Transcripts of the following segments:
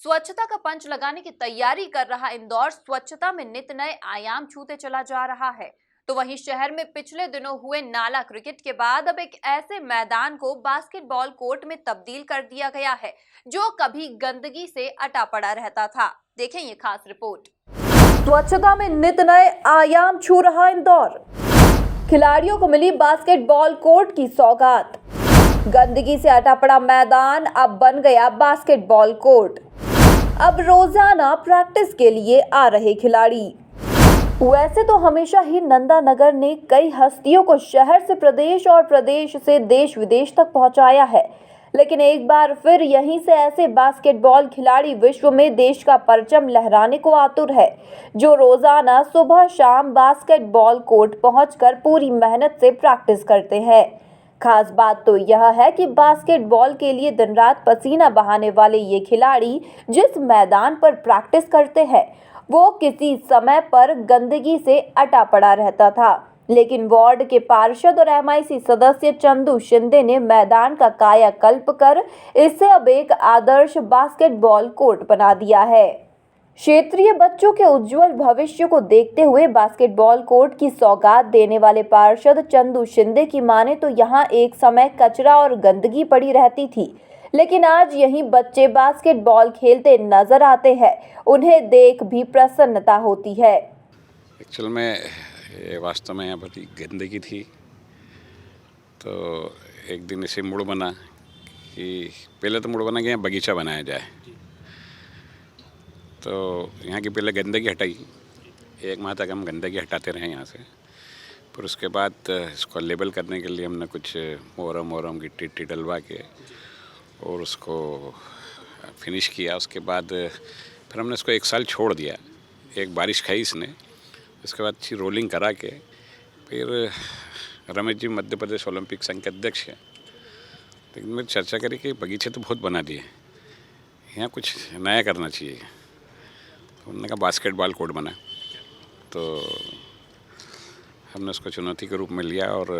स्वच्छता का पंच लगाने की तैयारी कर रहा इंदौर स्वच्छता में नित नए आयाम छूते चला जा रहा है। तो वहीं शहर में पिछले दिनों हुए नाला क्रिकेट के बाद अब एक ऐसे मैदान को बास्केटबॉल कोर्ट में तब्दील कर दिया गया है जो कभी गंदगी से अटा पड़ा रहता था। देखें ये खास रिपोर्ट। स्वच्छता में नित नए आयाम छू रहा इंदौर, खिलाड़ियों को मिली बास्केटबॉल कोर्ट की सौगात। गंदगी से अटा पड़ा मैदान अब बन गया बास्केटबॉल कोर्ट। अब रोजाना प्रैक्टिस के लिए आ रहे खिलाड़ी। वैसे तो हमेशा ही नंदा नगर ने कई हस्तियों को शहर से प्रदेश और प्रदेश से देश विदेश तक पहुंचाया है, लेकिन एक बार फिर यहीं से ऐसे बास्केटबॉल खिलाड़ी विश्व में देश का परचम लहराने को आतुर है, जो रोजाना सुबह शाम बास्केटबॉल कोर्ट पहुंचकर पूरी मेहनत से प्रैक्टिस करते हैं। खास बात तो यह है कि बास्केटबॉल के लिए दिन रात पसीना बहाने वाले ये खिलाड़ी जिस मैदान पर प्रैक्टिस करते हैं वो किसी समय पर गंदगी से अटा पड़ा रहता था, लेकिन वार्ड के पार्षद और MIC सदस्य चंदू शिंदे ने मैदान का कायाकल्प कर इसे अब एक आदर्श बास्केटबॉल कोर्ट बना दिया है। क्षेत्रीय बच्चों के उज्जवल भविष्य को देखते हुए बास्केटबॉल कोर्ट की सौगात देने वाले पार्षद चंदू शिंदे की माने तो यहाँ एक समय कचरा और गंदगी पड़ी रहती थी, लेकिन आज यहीं बच्चे बास्केटबॉल खेलते नजर आते हैं। उन्हें देख भी प्रसन्नता होती है। एक्चुअल में ये वास्तव में यहाँ पर गंदगी थी, तो एक दिन इसे मूड बना कि पहले तो मूड बना कि यहाँ बगीचा बनाया जाए। तो यहाँ की पहले गंदगी हटाई, एक माह तक हम गंदगी हटाते रहे यहाँ से। फिर उसके बाद इसको लेबल करने के लिए हमने कुछ मोरम गिट्टी डलवा के और उसको फिनिश किया। उसके बाद फिर हमने इसको एक साल छोड़ दिया, एक बारिश खाई इसने। उसके बाद अच्छी रोलिंग करा के फिर रमेश जी मध्य प्रदेश ओलंपिक संघ के अध्यक्ष हैं, लेकिन मैं चर्चा करी कि बगीचे तो बहुत बना दिए, यहाँ कुछ नया करना चाहिए। तो उन्होंने कहा बास्केटबॉल कोर्ट बना, तो हमने उसको चुनौती के रूप में लिया और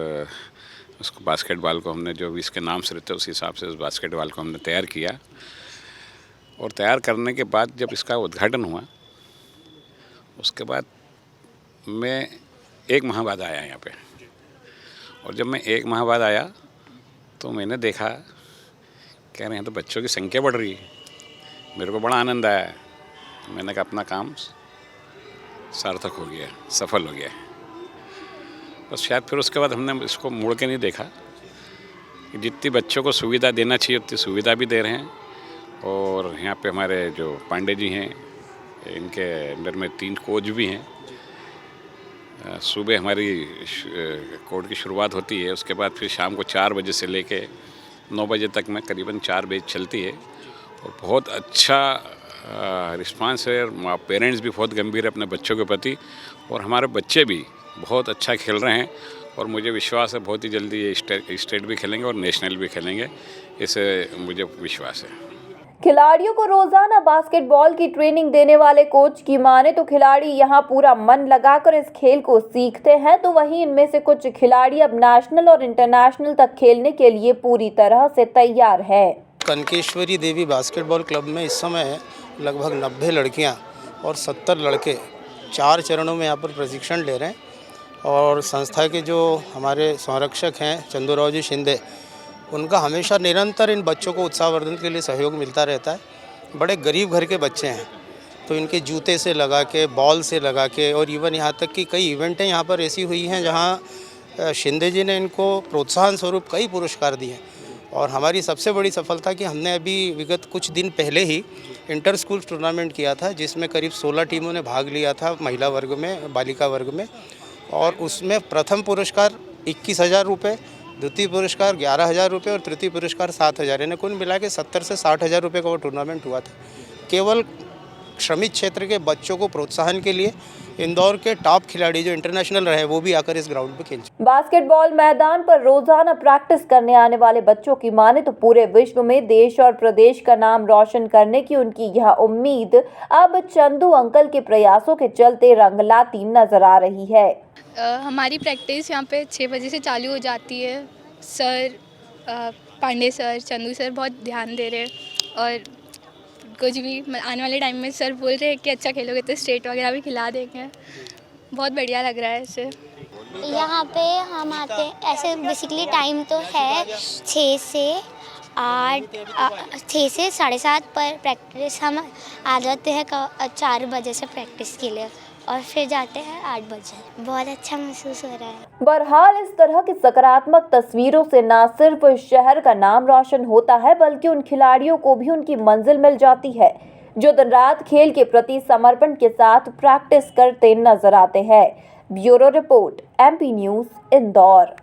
उसको बास्केटबॉल को हमने जो भी इसके नाम से रहते उस हिसाब से उस बास्केटबॉल को हमने तैयार किया। और तैयार करने के बाद जब इसका उद्घाटन हुआ, उसके बाद मैं एक माह बाद आया यहाँ पे। और जब मैं एक माह बाद आया तो मैंने देखा कह रहे हैं तो बच्चों की संख्या बढ़ रही है। मेरे को बड़ा आनंद आया। मैंने कहा अपना काम सार्थक हो गया, सफल हो गया। बस शायद फिर उसके बाद हमने इसको मुड़ के नहीं देखा कि जितनी बच्चों को सुविधा देना चाहिए उतनी सुविधा भी दे रहे हैं। और यहाँ पे हमारे जो पांडे जी हैं, इनके अंडर में 3 कोच भी हैं। सुबह हमारी कोर्ट की शुरुआत होती है, उसके बाद फिर शाम को 4 बजे से लेके 9 बजे तक में करीबन 4 बैच चलती है। और बहुत अच्छा रिस्पांस है। पेरेंट्स भी बहुत गंभीर है अपने बच्चों के प्रति, और हमारे बच्चे भी बहुत अच्छा खेल रहे हैं। और मुझे विश्वास है बहुत ही जल्दी ये स्टेट भी खेलेंगे और नेशनल भी खेलेंगे, इसे मुझे विश्वास है। खिलाड़ियों को रोजाना बास्केटबॉल की ट्रेनिंग देने वाले कोच की माने तो खिलाड़ी यहां पूरा मन लगाकर इस खेल को सीखते हैं, तो वहीं इनमें से कुछ खिलाड़ी अब नेशनल और इंटरनेशनल तक खेलने के लिए पूरी तरह से तैयार है। कनकेश्वरी देवी बास्केटबॉल क्लब में इस समय लगभग 90 लड़कियां और 70 लड़के 4 चरणों में यहाँ पर प्रशिक्षण ले रहे हैं। और संस्था के जो हमारे संरक्षक हैं चंदूराव जी शिंदे, उनका हमेशा निरंतर इन बच्चों को उत्साहवर्धन के लिए सहयोग मिलता रहता है। बड़े गरीब घर के बच्चे हैं, तो इनके जूते से लगा के, बॉल से लगा के, और इवन यहाँ तक कि कई इवेंटें यहाँ पर ऐसी हुई हैं जहाँ शिंदे जी ने इनको प्रोत्साहन स्वरूप कई पुरस्कार दिए। और हमारी सबसे बड़ी सफलता कि हमने अभी विगत कुछ दिन पहले ही इंटर स्कूल टूर्नामेंट किया था, जिसमें करीब 16 टीमों ने भाग लिया था महिला वर्ग में, बालिका वर्ग में। और उसमें प्रथम पुरस्कार 21,000 रुपये, द्वितीय पुरस्कार 11,000 रुपये और तृतीय पुरस्कार 7,000, यानी कुल मिला के 70 से 60,000 रुपये का वो टूर्नामेंट हुआ था। केवल श्रमिक क्षेत्र के बच्चों को प्रोत्साहन के लिए इंदौर के टॉप खिलाड़ी जो इंटरनेशनल रहे वो भी आकर इस ग्राउंड पर खेल। बास्केटबॉल मैदान पर रोजाना प्रैक्टिस करने आने वाले बच्चों की माने तो पूरे विश्व में देश और प्रदेश का नाम रोशन करने की उनकी यह उम्मीद अब चंदू अंकल के प्रयासों के चलते रंग लाती नजर आ रही है। हमारी प्रैक्टिस यहाँ पे 6 बजे से चालू हो जाती है। Sir Pandey sir, Chandu sir बहुत ध्यान दे रहे हैं और कुछ भी आने वाले टाइम में सर बोल रहे हैं कि अच्छा खेलोगे तो स्टेट वगैरह भी खिला देंगे। बहुत बढ़िया लग रहा है इससे। यहाँ पे हम आते हैं, ऐसे बेसिकली टाइम तो है 6 से 8, 6 से 7:30 पर प्रैक्टिस हम आ जाते हैं 4 बजे से प्रैक्टिस के लिए और फिर जाते हैं 8 बजे। बहुत अच्छा महसूस हो रहा है। बहरहाल इस तरह की सकारात्मक तस्वीरों से न सिर्फ शहर का नाम रोशन होता है बल्कि उन खिलाड़ियों को भी उनकी मंजिल मिल जाती है जो दिन रात खेल के प्रति समर्पण के साथ प्रैक्टिस करते नजर आते हैं। Bureau report, MP news, Indore.